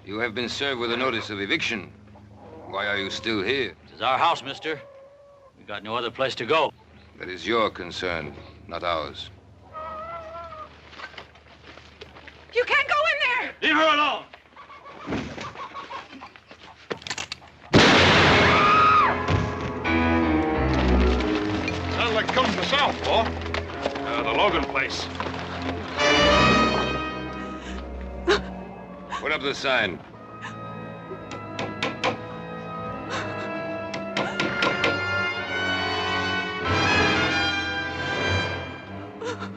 You have been served with a notice of eviction. Why are you still here? This is our house, mister. We got no other place to go. That is your concern, not ours. You can't go in there! Leave her alone! Sounds like coming from the south, Paul. The Logan place. Put up the sign.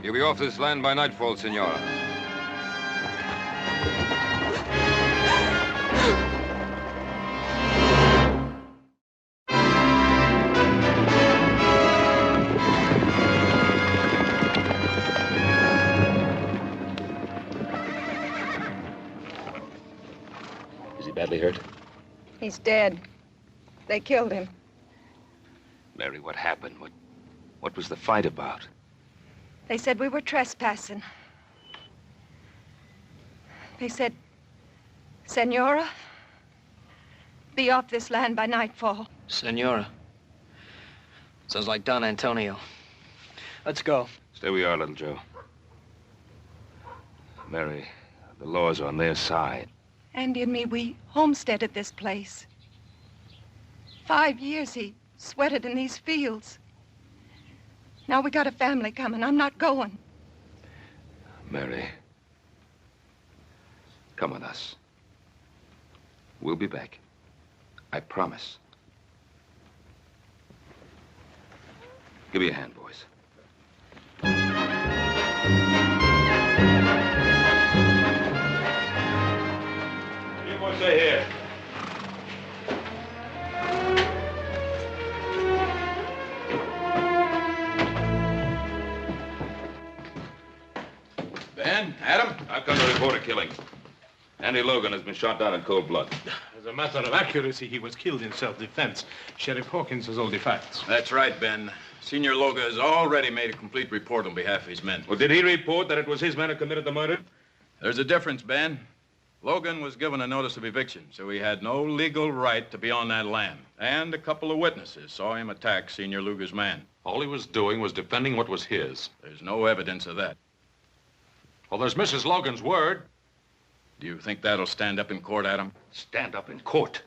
You'll be off this land by nightfall, Senora. Is he badly hurt? He's dead. They killed him. Mary, what happened? What was the fight about? They said we were trespassing. They said, Senora, be off this land by nightfall. Senora. Sounds like Don Antonio. Let's go. Stay where you are, little Joe. Mary, the law's on their side. Andy and me, we homesteaded this place. 5 years he sweated in these fields. Now we got a family coming. I'm not going. Mary, come with us. We'll be back. I promise. Give me a hand, boys. You boys stay here. Ben, Adam? I've come to report a killing. Andy Logan has been shot down in cold blood. As a matter of accuracy, he was killed in self-defense. Sheriff Hawkins has all the facts. That's right, Ben. Senior Logan has already made a complete report on behalf of his men. Well, did he report that it was his men who committed the murder? There's a difference, Ben. Logan was given a notice of eviction, so he had no legal right to be on that land. And a couple of witnesses saw him attack Senior Luger's man. All he was doing was defending what was his. There's no evidence of that. Well, there's Mrs. Logan's word. Do you think that'll stand up in court, Adam? Stand up in court.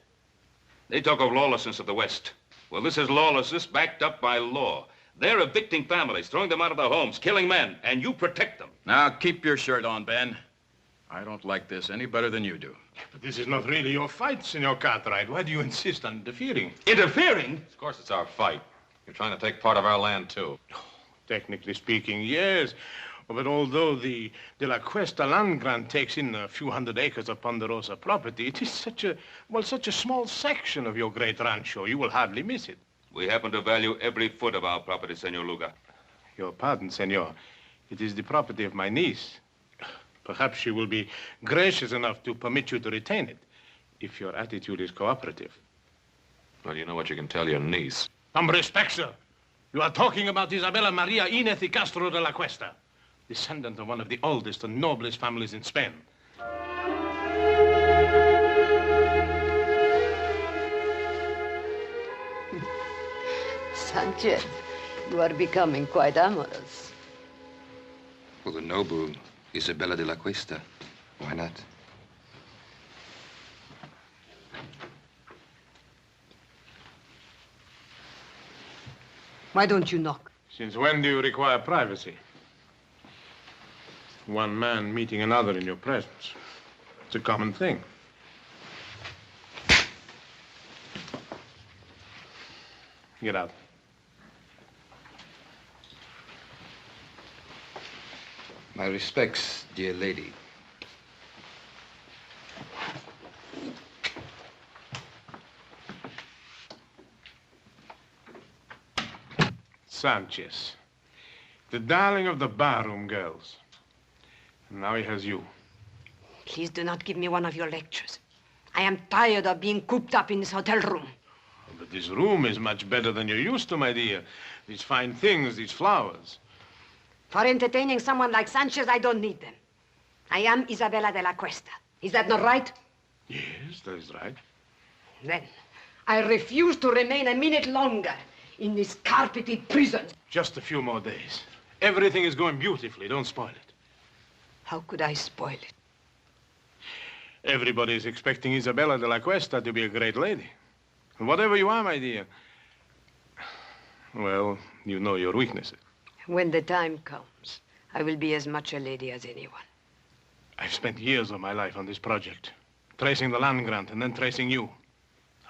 They talk of lawlessness of the West. Well, this is lawlessness backed up by law. They're evicting families, throwing them out of their homes, killing men, and you protect them. Now, keep your shirt on, Ben. I don't like this any better than you do. But this is not really your fight, Senor Cartwright. Why do you insist on interfering? Interfering? Of course, it's our fight. You're trying to take part of our land, too. Technically speaking, yes. But although the De La Cuesta land grant takes in a few hundred acres of Ponderosa property, it is such a small section of your great rancho, you will hardly miss it. We happen to value every foot of our property, Senor Luga. Your pardon, senor. It is the property of my niece. Perhaps she will be gracious enough to permit you to retain it, if your attitude is cooperative. Well, you know what you can tell your niece. Some respect, sir. You are talking about Isabella Maria Inez y Castro de la Cuesta, descendant of one of the oldest and noblest families in Spain. Sanchez, you are becoming quite amorous. For the noble Isabella de la Cuesta. Why not? Why don't you knock? Since when do you require privacy? One man meeting another in your presence. It's a common thing. Get out. My respects, dear lady. Sanchez, the darling of the barroom girls. And now he has you. Please do not give me one of your lectures. I am tired of being cooped up in this hotel room. But this room is much better than you're used to, my dear. These fine things, these flowers. For entertaining someone like Sanchez, I don't need them. I am Isabella de la Cuesta. Is that not right? Yes, that is right. Then I refuse to remain a minute longer in this carpeted prison. Just a few more days. Everything is going beautifully. Don't spoil it. How could I spoil it? Everybody is expecting Isabella de la Cuesta to be a great lady. And whatever you are, my dear, well, you know your weaknesses. When the time comes, I will be as much a lady as anyone. I've spent years of my life on this project, tracing the land grant and then tracing you.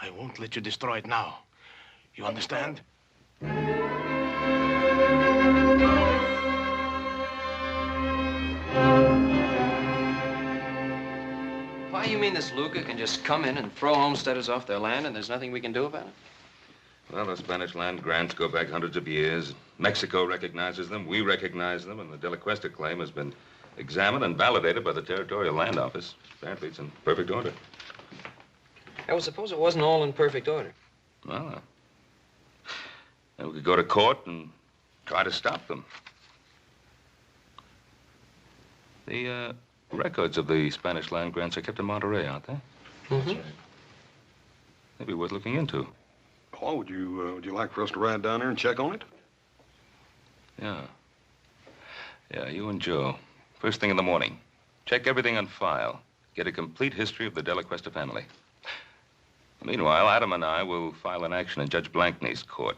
I won't let you destroy it now. You understand? Why, you mean this Luca can just come in and throw homesteaders off their land and there's nothing we can do about it? Well, the Spanish land grants go back hundreds of years. Mexico recognizes them, we recognize them, and the De La Cuesta claim has been examined and validated by the Territorial Land Office. Apparently, it's in perfect order. I would suppose it wasn't all in perfect order. Well, then we could go to court and try to stop them. The records of the Spanish land grants are kept in Monterey, aren't they? Mm-hmm. They'd be worth looking into. Paul, would you like for us to ride down there and check on it? Yeah. Yeah, you and Joe. First thing in the morning. Check everything on file. Get a complete history of the De La Cuesta family. Meanwhile, Adam and I will file an action in Judge Blankney's court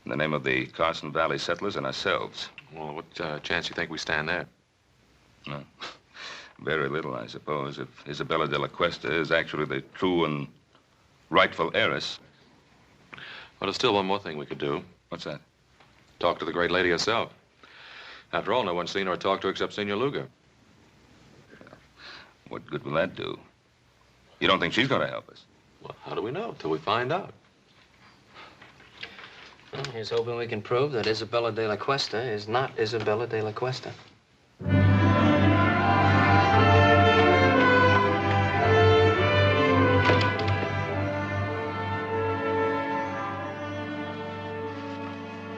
in the name of the Carson Valley settlers and ourselves. Well, what chance do you think we stand there? Well, very little, I suppose, if Isabella de la Cuesta is actually the true and rightful heiress. Well, there's still one more thing we could do. What's that? Talk to the great lady herself. After all, no one's seen her or talked to her except Senor Luger. What good will that do? You don't think she's going to help us? Well, how do we know? Till we find out. Well, here's hoping we can prove that Isabella de la Cuesta is not Isabella de la Cuesta.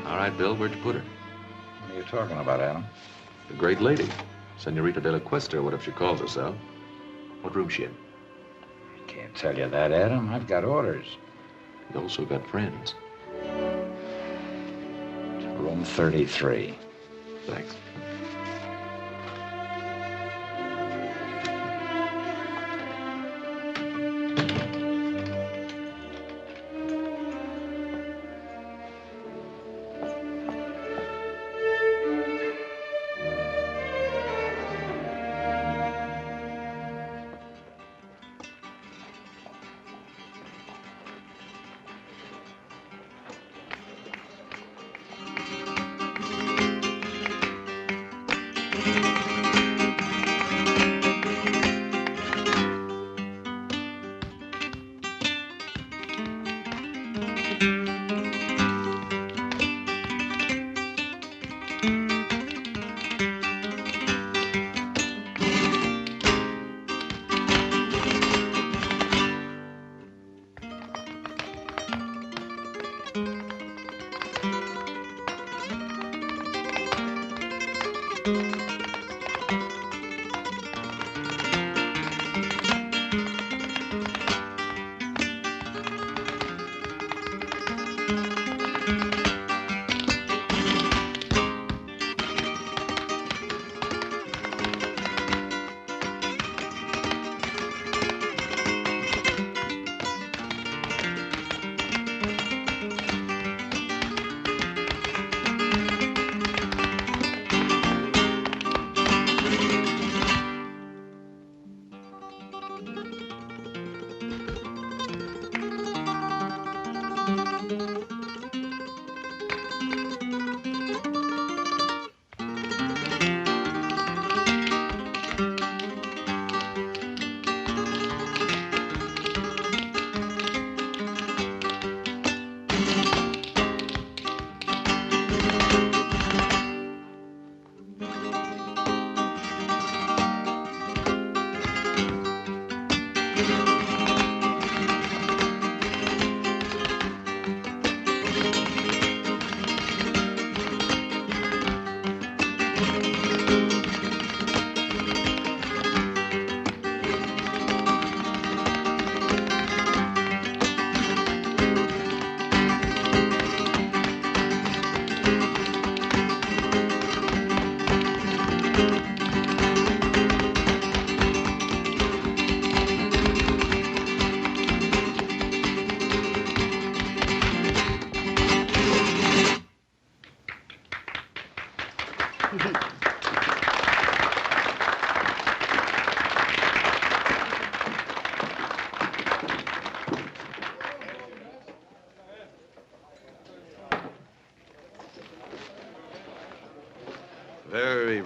All right, Bill, where'd you put her? What are you talking about, Adam? The great lady. Senorita de la Cuesta, or whatever she calls herself. What room's she in? Can't tell you that, Adam. I've got orders. You also got friends. Room 33. Thanks.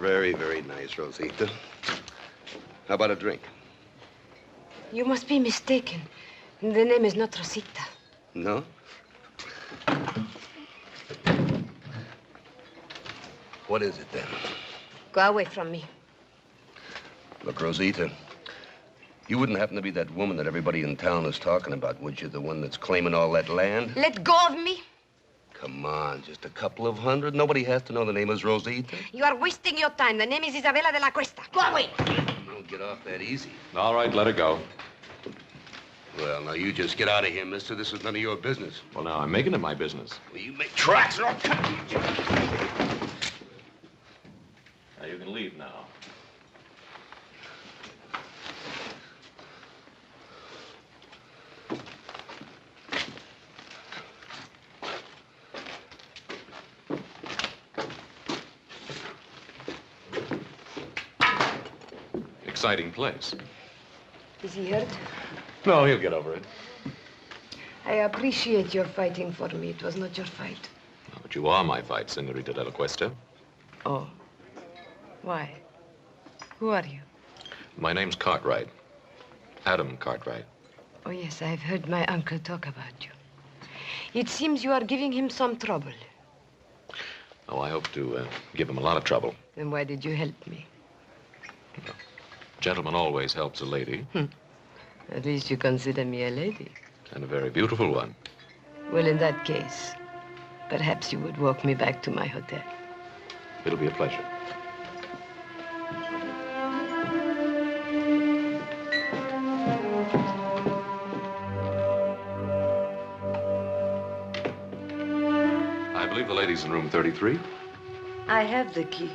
very, very nice, Rosita. How about a drink? You must be mistaken. The name is not Rosita. No? What is it, then? Go away from me. Look, Rosita, you wouldn't happen to be that woman that everybody in town is talking about, would you? The one that's claiming all that land? Let go of me. Come on, just a couple of hundred. Nobody has to know the name is Rosita. You are wasting your time. The name is Isabela de la Cuesta. Go away. You don't get off that easy. All right, let her go. Well, now, you just get out of here, mister. This is none of your business. Well, now, I'm making it my business. Well, you make tracks or I'll cut you. Now, you can leave now. Exciting place. Is he hurt? No, he'll get over it. I appreciate your fighting for me. It was not your fight. But you are my fight, Senorita de la Cuesta. Oh. Why? Who are you? My name's Cartwright. Adam Cartwright. Oh, yes, I've heard my uncle talk about you. It seems you are giving him some trouble. Oh, I hope to give him a lot of trouble. Then why did you help me? Gentleman always helps a lady. At least you consider me a lady. And a very beautiful one. Well, in that case, perhaps you would walk me back to my hotel. It'll be a pleasure. I believe the lady's in room 33. I have the key.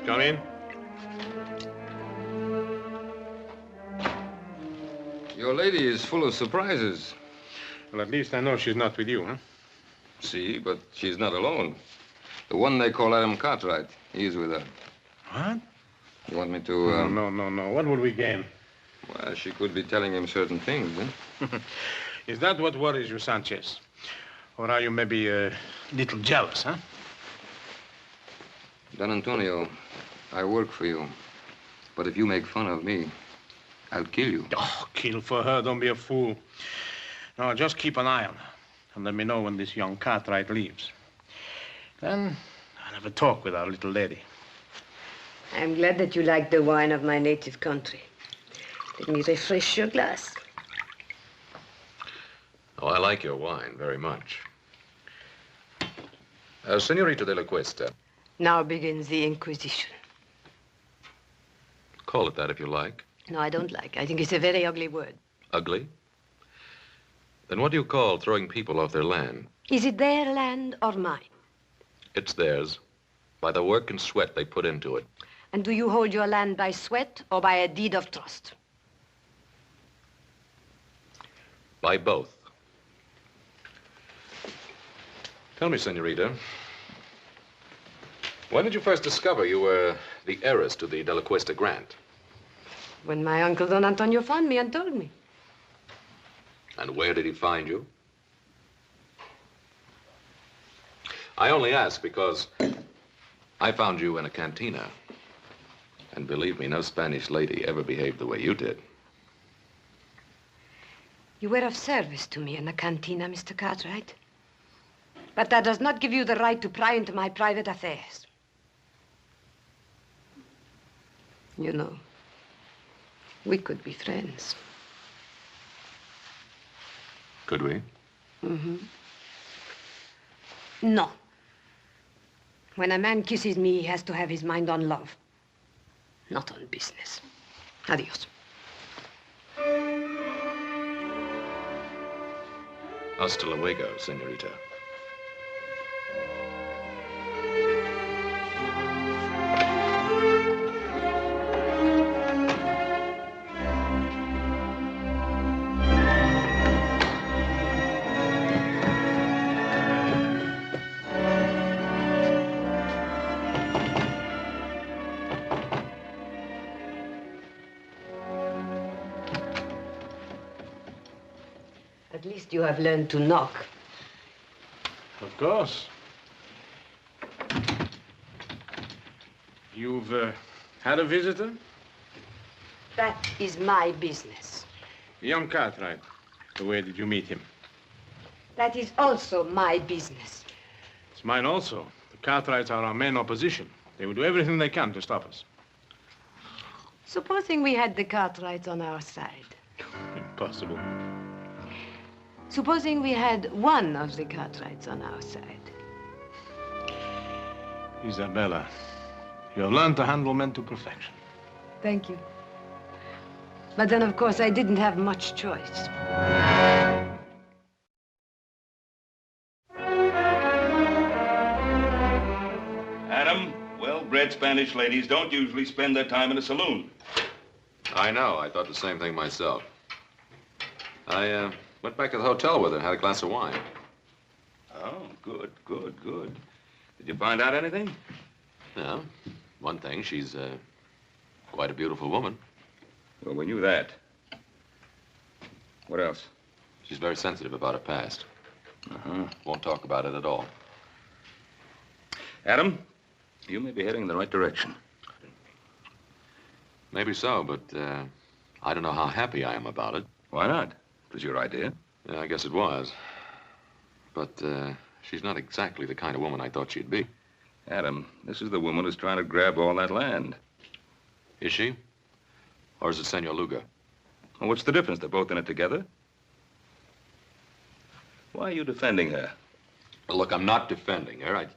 Come in. Your lady is full of surprises. Well, at least I know she's not with you, huh? See, but she's not alone. The one they call Adam Cartwright, he's with her. What? You want me to... No. What would we gain? Well, she could be telling him certain things, huh? Is that what worries you, Sanchez? Or are you maybe a little jealous, huh? Don Antonio, I work for you. But if you make fun of me, I'll kill you. Oh, kill for her. Don't be a fool. No, just keep an eye on her. And let me know when this young Cartwright leaves. Then I'll have a talk with our little lady. I'm glad that you like the wine of my native country. Let me refresh your glass. Oh, I like your wine very much. Senorita de la Cuesta. Now begins the Inquisition. Call it that if you like. No, I don't like. I think it's a very ugly word. Ugly? Then what do you call throwing people off their land? Is it their land or mine? It's theirs, by the work and sweat they put into it. And do you hold your land by sweat or by a deed of trust? By both. Tell me, Senorita, when did you first discover you were the heiress to the De La Cuesta grant? When my uncle Don Antonio found me and told me. And where did he find you? I only ask because I found you in a cantina. And believe me, no Spanish lady ever behaved the way you did. You were of service to me in the cantina, Mr. Cartwright. But that does not give you the right to pry into my private affairs. You know, we could be friends. Could we? Mm-hmm. No. When a man kisses me, he has to have his mind on love, not on business. Adios. Hasta luego, senorita. At least you have learned to knock. Of course. You've had a visitor? That is my business. Young Cartwright. Where did you meet him? That is also my business. It's mine also. The Cartwrights are our main opposition. They will do everything they can to stop us. Supposing we had the Cartwrights on our side. Impossible. Supposing we had one of the Cartwrights on our side. Isabella, you have learned to handle men to perfection. Thank you. But then, of course, I didn't have much choice. Adam, well-bred Spanish ladies don't usually spend their time in a saloon. I know. I thought the same thing myself. I went back to the hotel with her and had a glass of wine. Oh, good. Did you find out anything? Yeah. One thing, she's quite a beautiful woman. Well, we knew that. What else? She's very sensitive about her past. Uh-huh. Won't talk about it at all. Adam, you may be heading in the right direction. Maybe so, but I don't know how happy I am about it. Why not? It was your idea. Yeah, I guess it was. But she's not exactly the kind of woman I thought she'd be. Adam, this is the woman who's trying to grab all that land. Is she? Or is it Senor Luga? Well, what's the difference? They're both in it together. Why are you defending her? Well, look, I'm not defending her. I'd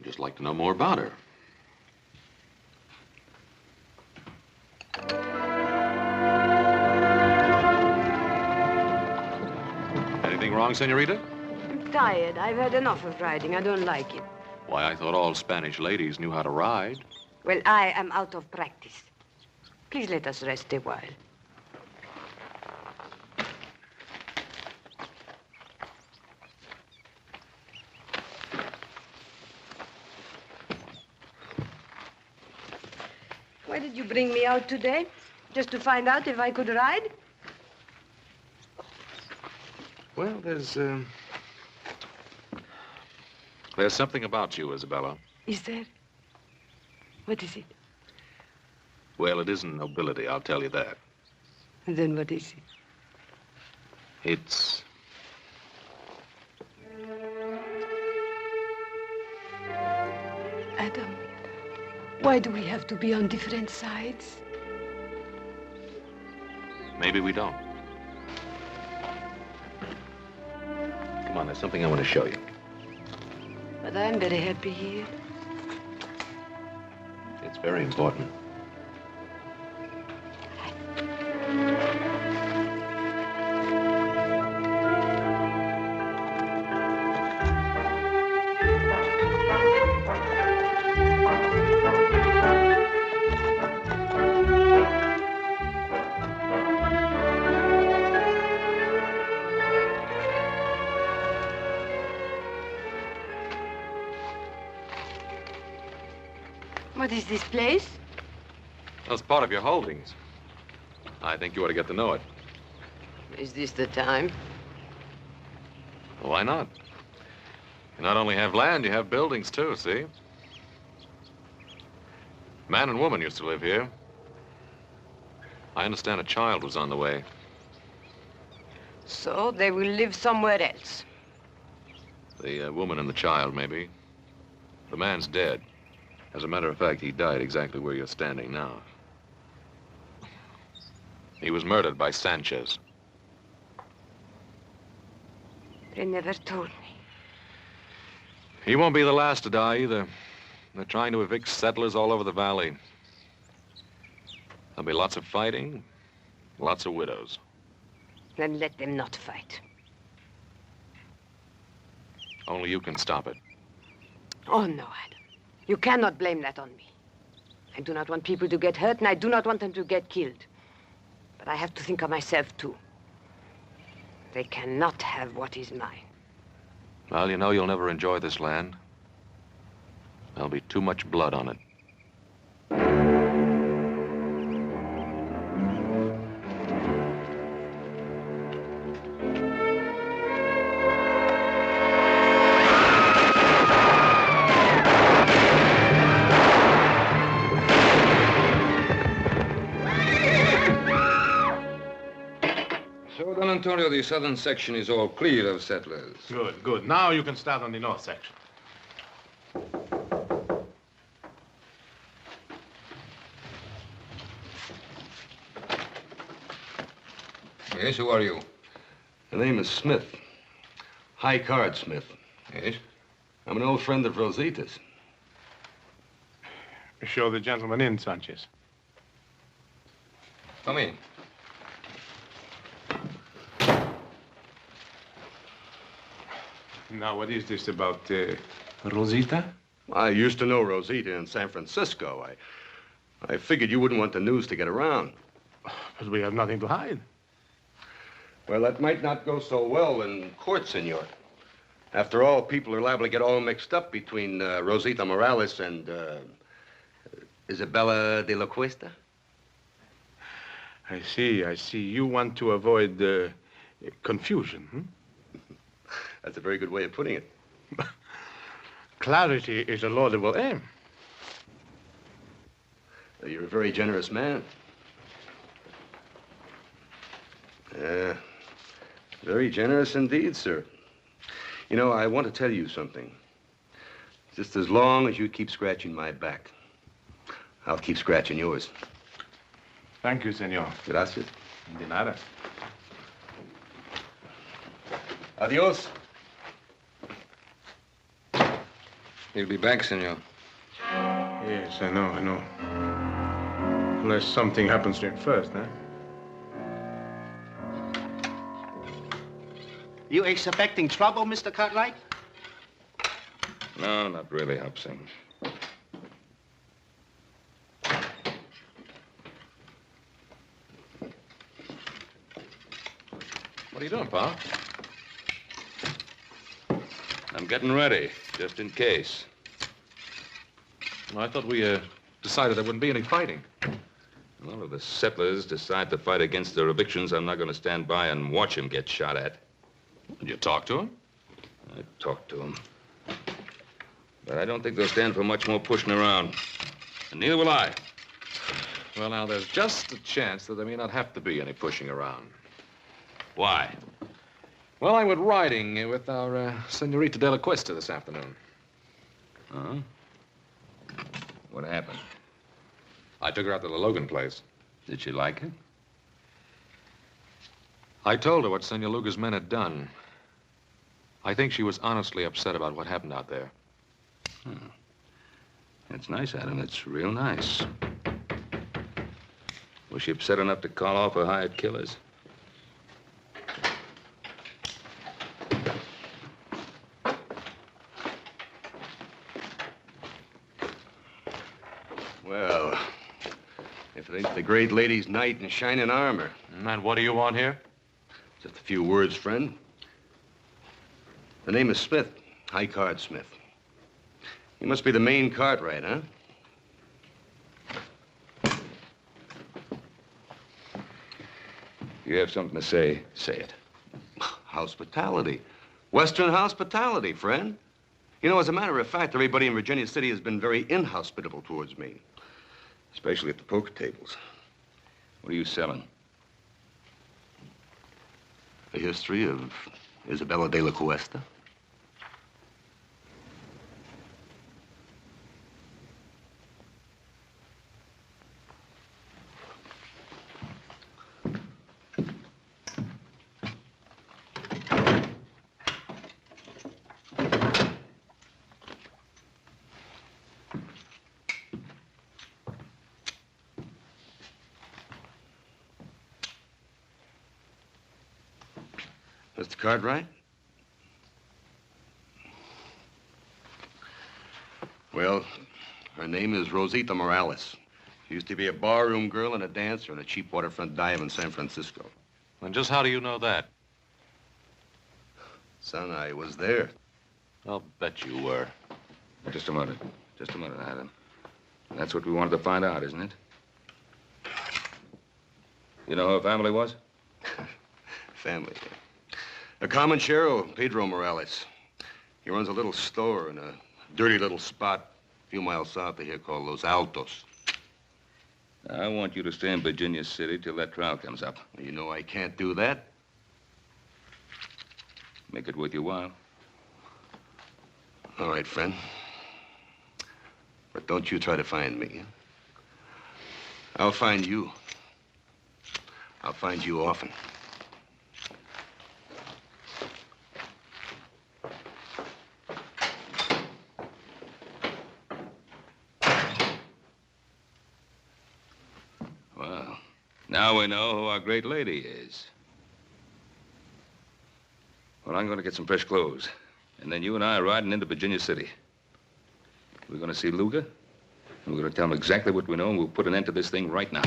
just like to know more about her. Anything wrong, senorita? I'm tired. I've had enough of riding. I don't like it. Why, I thought all Spanish ladies knew how to ride. Well, I am out of practice. Please let us rest a while. Why did you bring me out today? Just to find out if I could ride? Well, there's something about you, Isabella. Is there? What is it? Well, it isn't nobility, I'll tell you that. And then what is it? It's... Adam, why do we have to be on different sides? Maybe we don't. Come on, there's something I want to show you. But I'm very happy here. It's very important. What is this place? That's part of your holdings. I think you ought to get to know it. Is this the time? Well, why not? You not only have land, you have buildings, too, see? Man and woman used to live here. I understand a child was on the way. So they will live somewhere else. The woman and the child, maybe. The man's dead. As a matter of fact, he died exactly where you're standing now. He was murdered by Sanchez. They never told me. He won't be the last to die, either. They're trying to evict settlers all over the valley. There'll be lots of fighting, lots of widows. Then let them not fight. Only you can stop it. Oh, no, Adam. You cannot blame that on me. I do not want people to get hurt, and I do not want them to get killed. But I have to think of myself, too. They cannot have what is mine. Well, you know you'll never enjoy this land. There'll be too much blood on it. Don Antonio, the southern section is all clear of settlers. Good, good. Now you can start on the north section. Yes, who are you? The name is Smith. High Card Smith. Yes? I'm an old friend of Rosita's. Show the gentleman in, Sanchez. Come in. Now, what is this about Rosita? I used to know Rosita in San Francisco. I figured you wouldn't want the news to get around. But we have nothing to hide. Well, that might not go so well in court, senor. After all, people are liable to get all mixed up between Rosita Morales and Isabella de la Cuesta. I see, I see. You want to avoid confusion, hmm? That's a very good way of putting it. Clarity is a laudable aim. You're a very generous man. Very generous indeed, sir. You know, I want to tell you something. Just as long as you keep scratching my back, I'll keep scratching yours. Thank you, senor. Gracias. De nada. Adios. He'll be back, senor. Yes, I know, I know. Unless something happens to him first, huh? You expecting trouble, Mr. Cartwright? No, not really, Hobson. What are you doing, Pa? I'm getting ready, just in case. Well, I thought we decided there wouldn't be any fighting. Well, if the settlers decide to fight against their evictions, I'm not going to stand by and watch them get shot at. Did you talk to him? I talked to them. But I don't think they'll stand for much more pushing around. And neither will I. Well, now, there's just a chance that there may not have to be any pushing around. Why? Well, I went riding with our Senorita de la Cuesta this afternoon. Huh? What happened? I took her out to the Logan place. Did she like it? I told her what Senor Luga's men had done. I think she was honestly upset about what happened out there. Hmm. That's nice, Adam. That's real nice. Was she upset enough to call off her hired killers? Well, if it ain't the great lady's knight in shining armor. And what do you want here? Just a few words, friend. The name is Smith, High Card Smith. You must be the main Cartwright, huh? You have something to say, say it. Hospitality. Western hospitality, friend. You know, as a matter of fact, everybody in Virginia City has been very inhospitable towards me. Especially at the poker tables. What are you selling? The history of Isabella de la Cuesta. Mr. Cartwright? Well, her name is Rosita Morales. She used to be a barroom girl and a dancer in a cheap waterfront dive in San Francisco. And just how do you know that? Son, I was there. I'll bet you were. Just a minute. Just a minute, Adam. That's what we wanted to find out, isn't it? You know who her family was? Family. A comanchero, Pedro Morales. He runs a little store in a dirty little spot a few miles south of here called Los Altos. I want you to stay in Virginia City till that trial comes up. You know I can't do that. Make it worth your while. All right, friend. But don't you try to find me. I'll find you. I'll find you often. Well, now we know who our great lady is. Well, I'm going to get some fresh clothes. And then you and I are riding into Virginia City. We're going to see Luga. And we're going to tell him exactly what we know, and we'll put an end to this thing right now.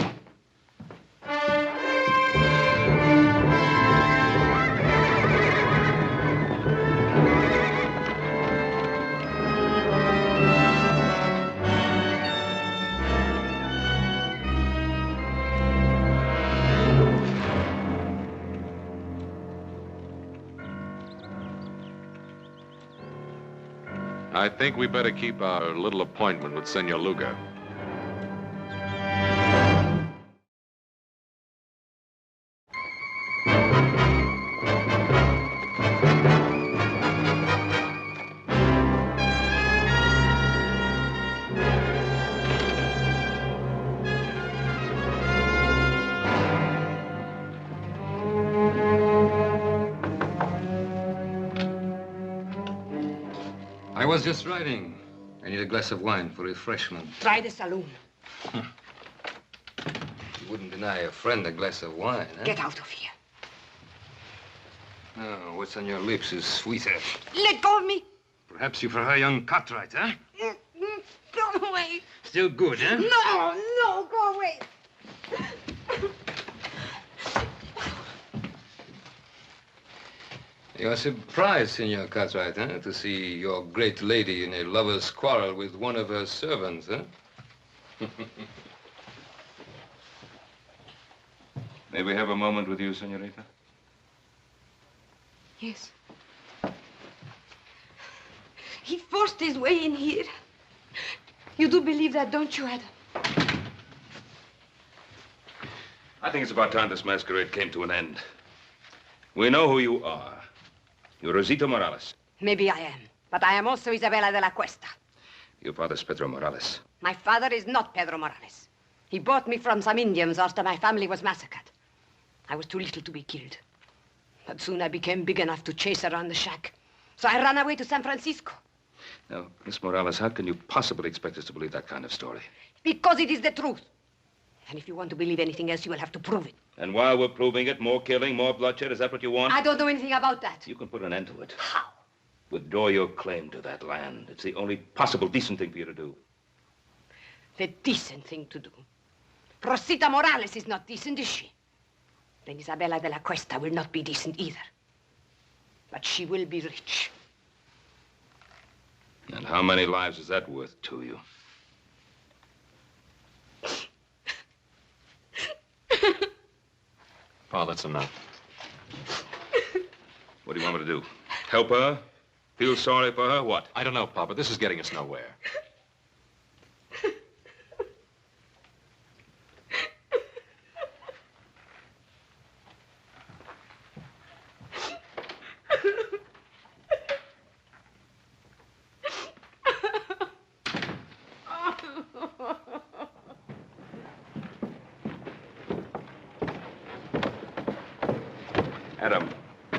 I think we better keep our little appointment with Senor Luga. I was just riding. I need a glass of wine for refreshment. Try the saloon. You wouldn't deny a friend a glass of wine, huh? Get out of here. Oh, what's on your lips is sweeter. Let go of me. Perhaps you prefer young Cartwright, huh? Go away. Still good, huh? No, go away. You are surprised, Senor Cartwright, huh? To see your great lady in a lover's quarrel with one of her servants, huh? May we have a moment with you, senorita? Yes. He forced his way in here. You do believe that, don't you, Adam? I think it's about time this masquerade came to an end. We know who you are. You're Rosita Morales. Maybe I am, but I am also Isabella de la Cuesta. Your father's Pedro Morales. My father is not Pedro Morales. He bought me from some Indians after my family was massacred. I was too little to be killed. But soon I became big enough to chase around the shack. So I ran away to San Francisco. Now, Miss Morales, how can you possibly expect us to believe that kind of story? Because it is the truth. And if you want to believe anything else, you will have to prove it. And while we're proving it, more killing, more bloodshed, is that what you want? I don't know anything about that. You can put an end to it. How? Withdraw your claim to that land. It's the only possible decent thing for you to do. The decent thing to do. Rosita Morales is not decent, is she? Then Isabella de la Cuesta will not be decent either. But she will be rich. And how many lives is that worth to you? Pa, that's enough. What do you want me to do? Help her? Feel sorry for her? What? I don't know, Pa, but this is getting us nowhere. Adam, I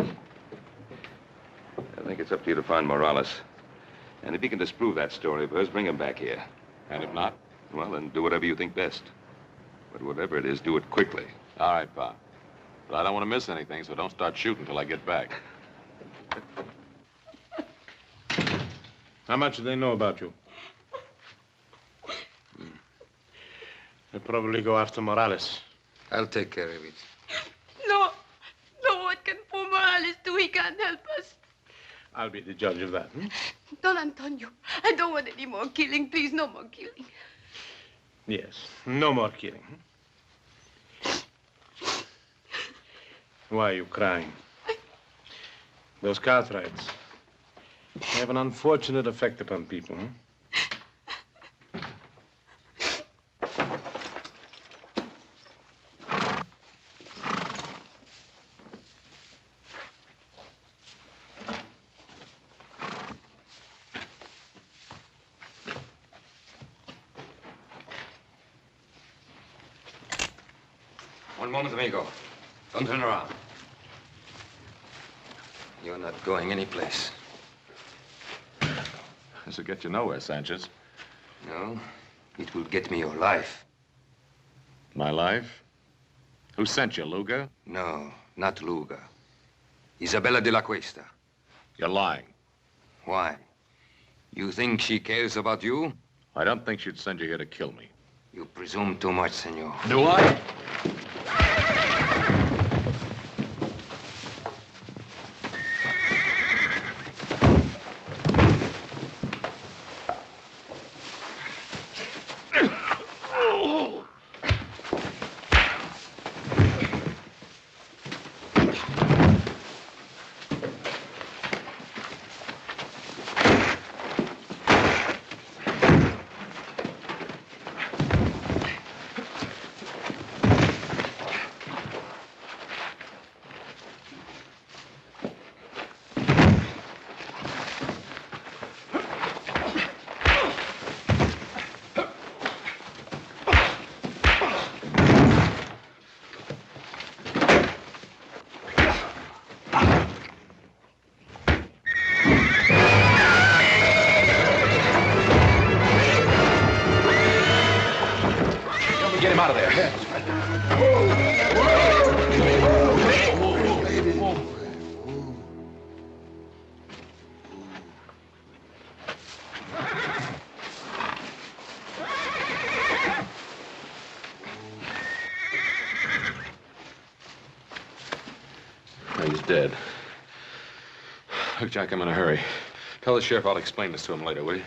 think it's up to you to find Morales. And if you can disprove that story of hers, bring him back here. And if not? Well, then do whatever you think best. But whatever it is, do it quickly. All right, Pa. But I don't want to miss anything, so don't start shooting till I get back. How much do they know about you? They'll probably go after Morales. I'll take care of it. No, what can poor Morales do? He can't help us. I'll be the judge of that. Don Antonio, I don't want any more killing. Please, no more killing. Yes, no more killing. Why are you crying? Those Cartwrights, they have an unfortunate effect upon people. One moment, amigo. Don't turn around. You're not going anyplace. This will get you nowhere, Sanchez. No, it will get me your life. My life? Who sent you, Luga? No, not Luga. Isabella de la Cuesta. You're lying. Why? You think she cares about you? I don't think she'd send you here to kill me. You presume too much, senor. Do I? Get him out of there. He's dead. Look, Jack, I'm in a hurry. Tell the sheriff I'll explain this to him later, will you?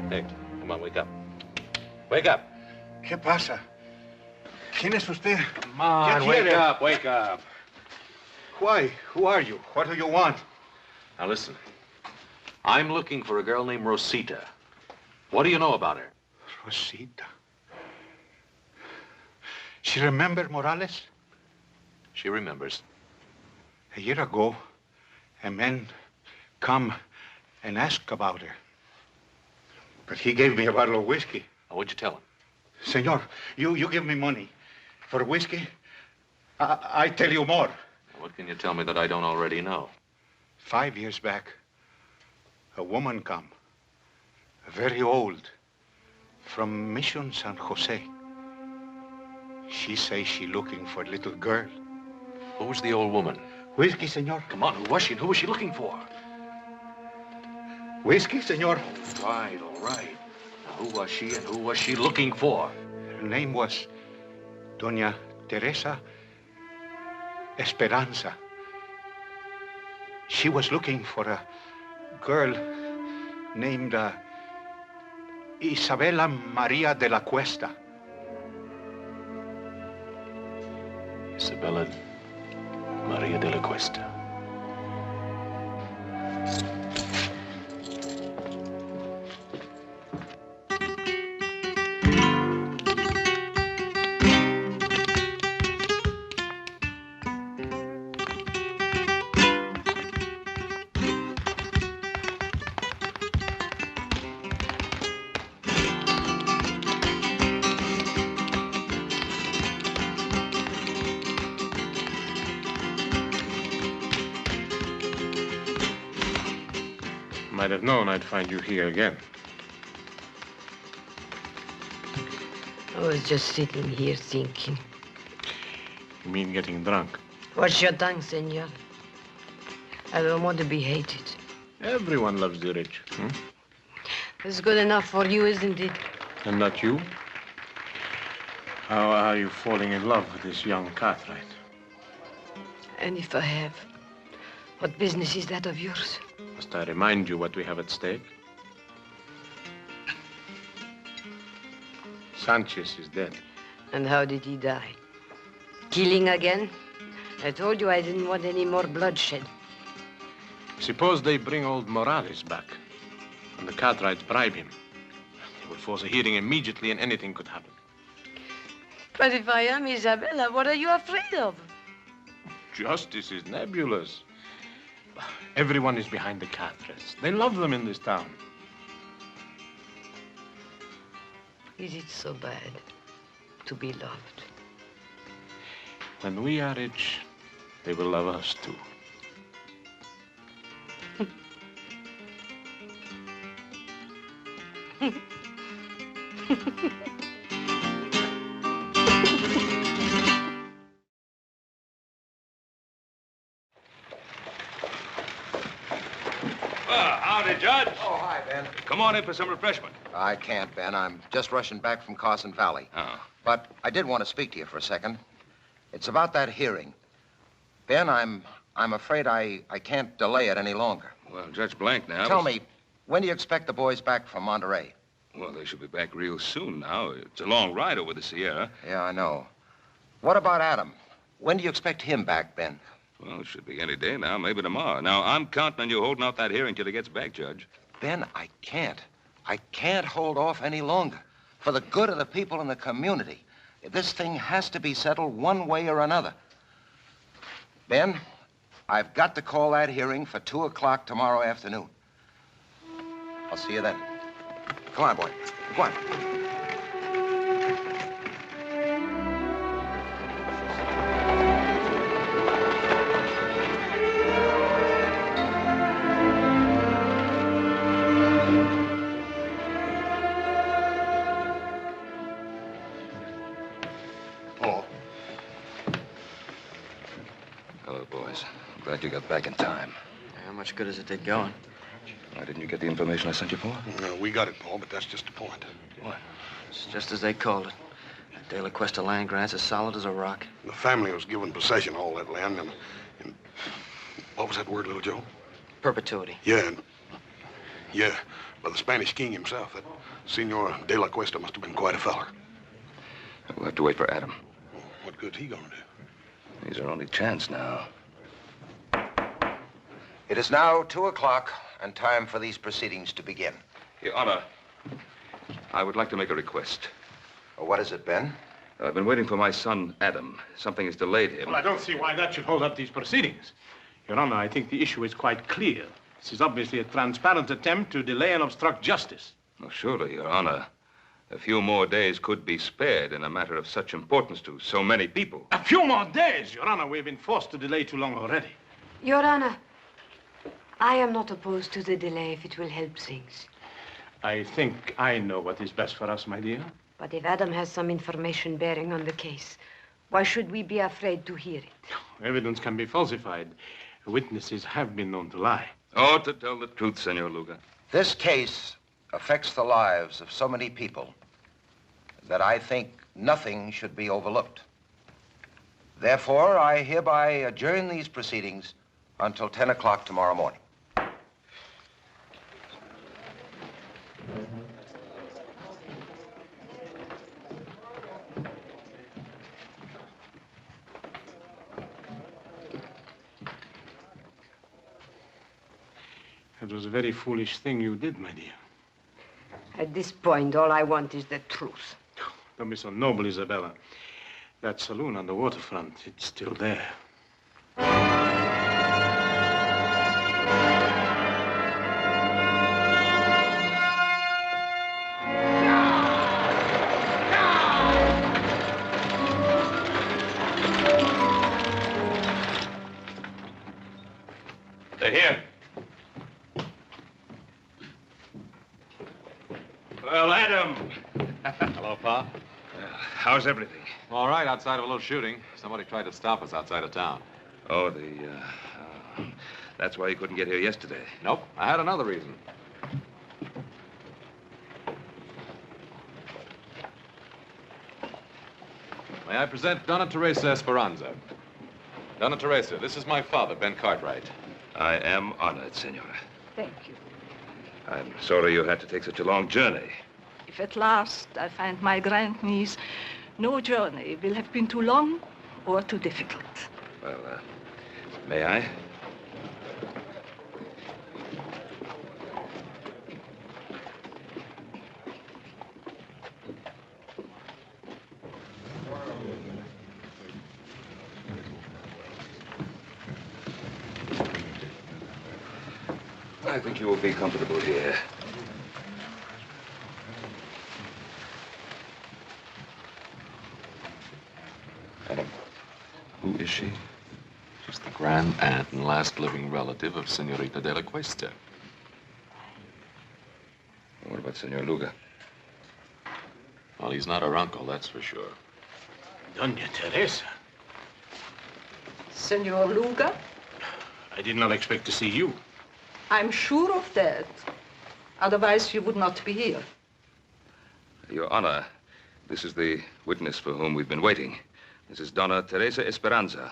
Hey, come on, wake up. Wake up. ¿Qué pasa? ¿Quién es usted? Come on, wake up, wake up. Why? Who are you? What do you want? Now listen. I'm looking for a girl named Rosita. What do you know about her? Rosita. She remember Morales? She remembers. A year ago, a man come and ask about her. But he gave me a bottle of whiskey. What'd you tell him? Senor, you give me money. For whiskey, I tell you more. What can you tell me that I don't already know? 5 years back, a woman come, very old, from Mission San Jose. She say she looking for a little girl. Who was the old woman? Whiskey, senor. Come on, who was she and who was she looking for? Whiskey, senor. All right. Now, who was she and who was she looking for? Her name was Doña Teresa Esperanza. She was looking for a girl named Isabella Maria de la Cuesta. Isabella Maria de la Cuesta. Might have known I'd find you here again. I was just sitting here thinking. You mean getting drunk? What's your tongue, senor? I don't want to be hated. Everyone loves the rich. It's good enough for you, isn't it? And not you? How are you falling in love with this young Cartwright? And if I have, what business is that of yours? Must I remind you what we have at stake? Sanchez is dead. And how did he die? Killing again? I told you I didn't want any more bloodshed. Suppose they bring old Morales back, and the Cartwrights bribe him. They would force a hearing immediately, and anything could happen. But if I am Isabella, what are you afraid of? Justice is nebulous. Everyone is behind the Cartwrights. They love them in this town. Is it so bad to be loved? When we are rich, they will love us too. Howdy, Judge. Oh, hi, Ben. Come on in for some refreshment. I can't, Ben. I'm just rushing back from Carson Valley. Oh. But I did want to speak to you for a second. It's about that hearing. Ben, I'm afraid I can't delay it any longer. Well, Judge Blank now... Tell me, when do you expect the boys back from Monterey? Well, they should be back real soon now. It's a long ride over the Sierra. Yeah, I know. What about Adam? When do you expect him back, Ben? Well, it should be any day now, maybe tomorrow. Now, I'm counting on you holding out that hearing till he gets back, Judge. Ben, I can't. I can't hold off any longer. For the good of the people in the community. This thing has to be settled one way or another. Ben, I've got to call that hearing for 2 o'clock tomorrow afternoon. I'll see you then. Come on, boy. Come on. Hello, boys. I'm glad you got back in time. How much good does it take going? Why didn't you get the information I sent you for? No, we got it, Paul, but that's just the point. What? It's just as they called it. That De La Cuesta land grant's as solid as a rock. The family was given possession of all that land, and what was that word, little Joe? Perpetuity. Yeah, yeah, by the Spanish king himself. That Senor De La Cuesta must have been quite a feller. We'll have to wait for Adam. What good's he gonna do? He's our only chance now. It is now 2 o'clock and time for these proceedings to begin. Your Honor, I would like to make a request. What is it, Ben? I've been waiting for my son, Adam. Something has delayed him. Well, I don't see why that should hold up these proceedings. Your Honor, I think the issue is quite clear. This is obviously a transparent attempt to delay and obstruct justice. Oh, surely, Your Honor. A few more days could be spared in a matter of such importance to so many people. A few more days, Your Honor. We've been forced to delay too long already. Your Honor, I am not opposed to the delay if it will help things. I think I know what is best for us, my dear. But if Adam has some information bearing on the case, why should we be afraid to hear it? Evidence can be falsified. Witnesses have been known to lie. Oh, to tell the truth, Senor Luga. This case affects the lives of so many people that I think nothing should be overlooked. Therefore, I hereby adjourn these proceedings until 10 o'clock tomorrow morning. It was a very foolish thing you did, my dear. At this point, all I want is the truth. Don't be so noble, Isabella. That saloon on the waterfront, it's still there. They're here. Well, Adam. Hello, Pa. How's everything? All right, outside of a little shooting. Somebody tried to stop us outside of town. Oh, That's why you couldn't get here yesterday. Nope, I had another reason. May I present Donna Teresa Esperanza? Donna Teresa, this is my father, Ben Cartwright. I am honored, Senora. Thank you. I'm sorry you had to take such a long journey. If at last I find my grandniece, no journey will have been too long or too difficult. Well, may I? I think you will be comfortable here. Who is she? She's the grand aunt and last living relative of Senorita de la Cuesta. What about Senor Luga? Well, he's not her uncle, that's for sure. Doña Teresa. Senor Luga? I did not expect to see you. I'm sure of that. Otherwise, you would not be here. Your Honor, this is the witness for whom we've been waiting. This is Donna Teresa Esperanza.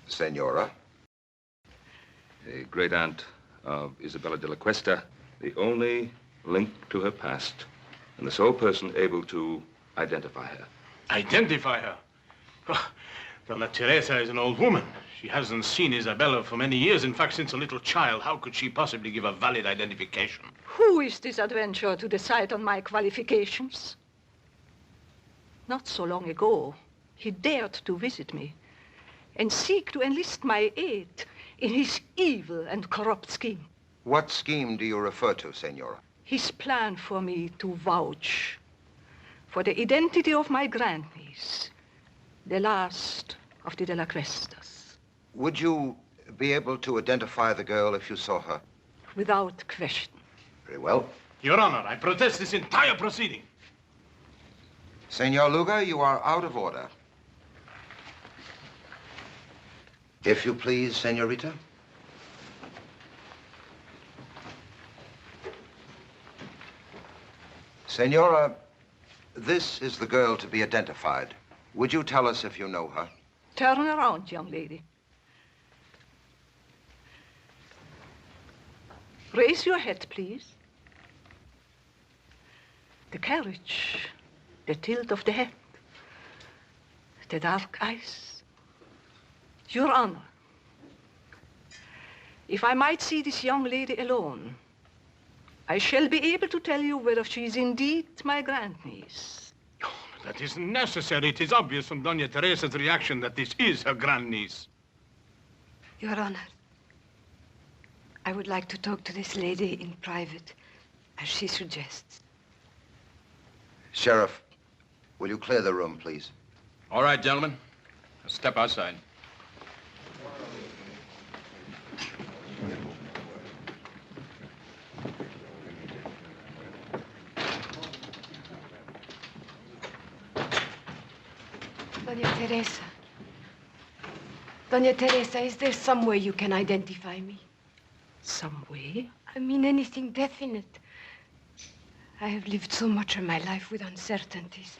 Senora? The great aunt of Isabella de la Cuesta, the only link to her past, and the sole person able to identify her. Identify her? Oh, Donna Teresa is an old woman. She hasn't seen Isabella for many years. In fact, since a little child. How could she possibly give a valid identification? Who is this adventurer to decide on my qualifications? Not so long ago, he dared to visit me and seek to enlist my aid in his evil and corrupt scheme. What scheme do you refer to, Senora? His plan for me to vouch for the identity of my grandniece, the last of the De La Cuestas. Would you be able to identify the girl if you saw her? Without question. Very well. Your Honor, I protest this entire proceeding. Senor Luga, you are out of order. If you please, Senorita. Senora, this is the girl to be identified. Would you tell us if you know her? Turn around, young lady. Raise your head, please. The carriage, the tilt of the head, the dark eyes. Your Honor, if I might see this young lady alone, I shall be able to tell you whether she is indeed my grandniece. Oh, that isn't necessary. It is obvious from Doña Teresa's reaction that this is her grandniece. Your Honor, I would like to talk to this lady in private, as she suggests. Sheriff, will you clear the room, please? All right, gentlemen. Step outside. Doña Teresa. Doña Teresa, is there some way you can identify me? Some way? I mean anything definite. I have lived so much of my life with uncertainties.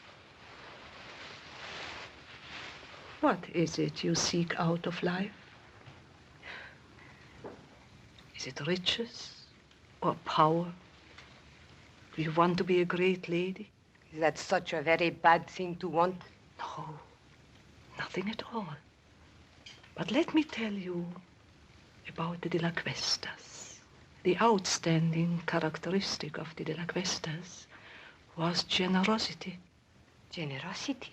What is it you seek out of life? Is it riches or power? Do you want to be a great lady? Is that such a very bad thing to want? No, nothing at all. But let me tell you about the De La Cuestas. The outstanding characteristic of the De La Cuestas was generosity. Generosity?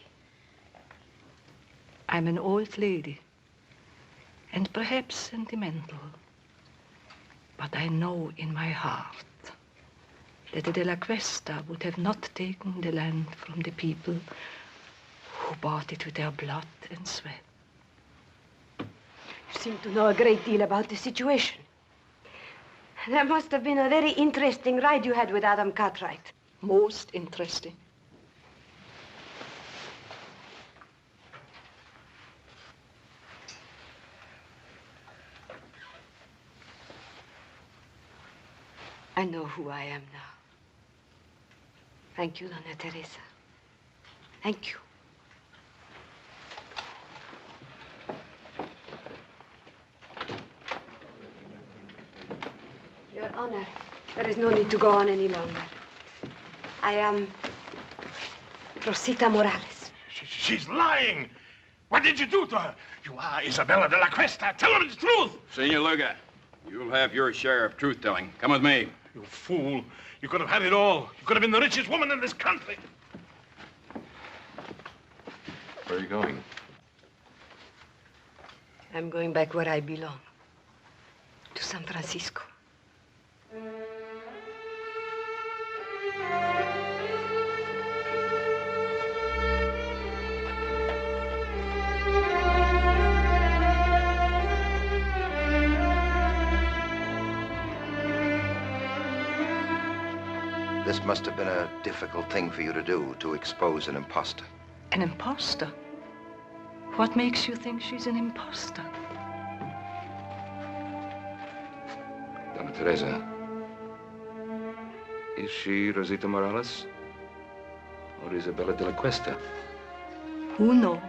I'm an old lady, and perhaps sentimental, but I know in my heart that the De La Cuesta would have not taken the land from the people who bought it with their blood and sweat. You seem to know a great deal about the situation. That must have been a very interesting ride you had with Adam Cartwright. Most interesting. I know who I am now. Thank you, Donna Teresa. Thank you. Your Honor, there is no need to go on any longer. I am Rosita Morales. She's lying. What did you do to her? You are Isabella de la Cuesta. Tell her the truth. Senor Luga, you'll have your share of truth-telling. Come with me. You fool. You could have had it all. You could have been the richest woman in this country. Where are you going? I'm going back where I belong. To San Francisco. This must have been a difficult thing for you to do, to expose an imposter. An imposter? What makes you think she's an imposter? Donna Teresa, is she Rosita Morales or Isabella de la Cuesta? Who knows?